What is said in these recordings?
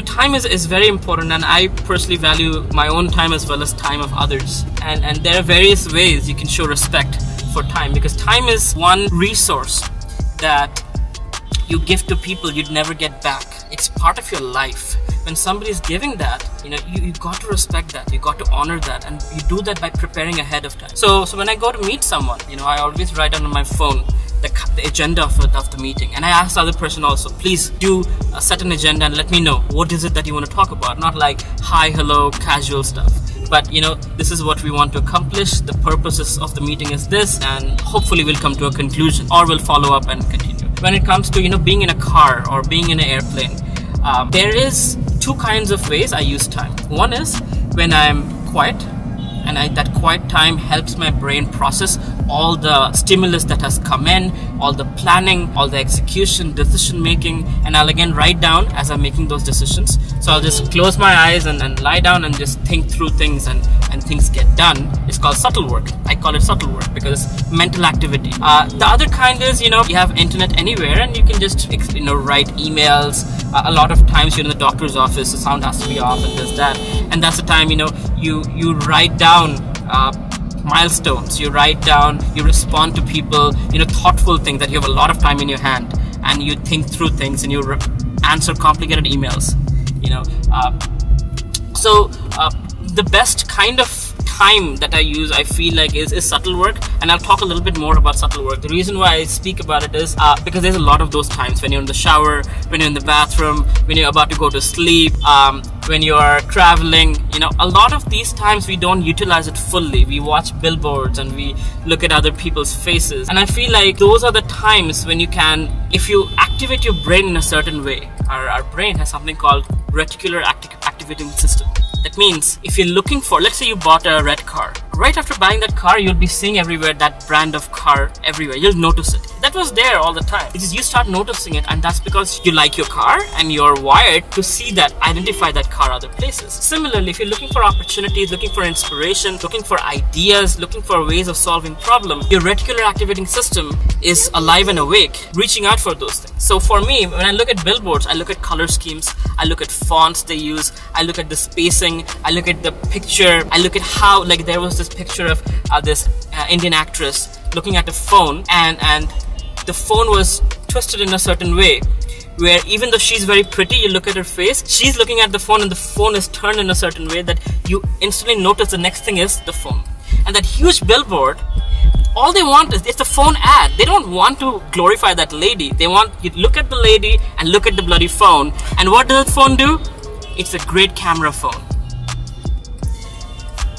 time is very important, and I personally value my own time as well as time of others. And there are various ways you can show respect for time, because time is one resource that you give to people you'd never get back. It's part of your life. When somebody is giving that, you got to respect that, you got to honor that, and you do that by preparing ahead of time. So when I go to meet someone, I always write down on my phone the agenda of the meeting, and I ask the other person also, please do set an agenda and let me know what is it that you want to talk about. Not like hi, hello, casual stuff, but this is what we want to accomplish, the purposes of the meeting is this, and hopefully we'll come to a conclusion, or we'll follow up and continue. When it comes to being in a car or being in an airplane, there is two kinds of ways I use time. One is when I'm quiet, and that quiet time helps my brain process all the stimulus that has come in, all the planning, all the execution, decision making, and I'll again write down as I'm making those decisions. So I'll just close my eyes and lie down and just think through things, and things get done. It's called subtle work. I call it subtle work because it's mental activity. The other kind is, you have internet anywhere and you can just, write emails. A lot of times you're in the doctor's office, the sound has to be off and this, that. And that's the time, you write down milestones, you write down, you respond to people, thoughtful things that you have a lot of time in your hand, and you think through things and you answer complicated emails, So the best kind of time that I use, I feel like is subtle work, and I'll talk a little bit more about subtle work. The reason why I speak about it is because there's a lot of those times when you're in the shower, when you're in the bathroom, when you're about to go to sleep, when you're traveling. A lot of these times we don't utilize it fully. We watch billboards and we look at other people's faces, and I feel like those are the times when you can, if you activate your brain in a certain way. Our brain has something called reticular activating system. That means if you're looking for, let's say you bought a red car. Right after buying that car, you'll be seeing everywhere that brand of car everywhere. You'll notice it. That was there all the time. It's just you start noticing it, and that's because you like your car and you're wired to see that, identify that car other places. Similarly, if you're looking for opportunities, looking for inspiration, looking for ideas, looking for ways of solving problems, your reticular activating system is alive and awake, reaching out for those things. So for me, when I look at billboards, I look at color schemes, I look at fonts they use, I look at the spacing, I look at the picture, I look at how, like there was this picture of this Indian actress looking at a phone, and the phone was twisted in a certain way where even though she's very pretty, you look at her face, she's looking at the phone and the phone is turned in a certain way that you instantly notice the next thing is the phone. And that huge billboard, all they want is, it's a phone ad. They don't want to glorify that lady. They want you to look at the lady and look at the bloody phone. And what does the phone do? It's a great camera phone.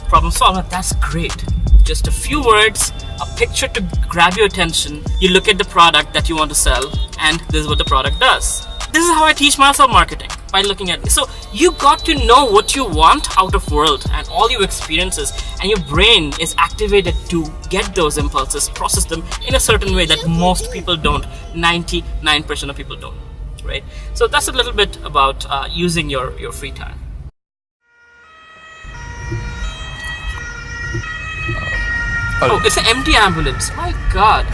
Problem solved. That's great. Just a few words, a picture to grab your attention. You look at the product that you want to sell, and this is what the product does. This is how I teach myself marketing, by looking at it. So you got to know what you want out of world and all your experiences, and your brain is activated to get those impulses, process them in a certain way that most people don't. 99% of people don't, right? So that's a little bit about using your free time. Oh, it's an empty ambulance. My God.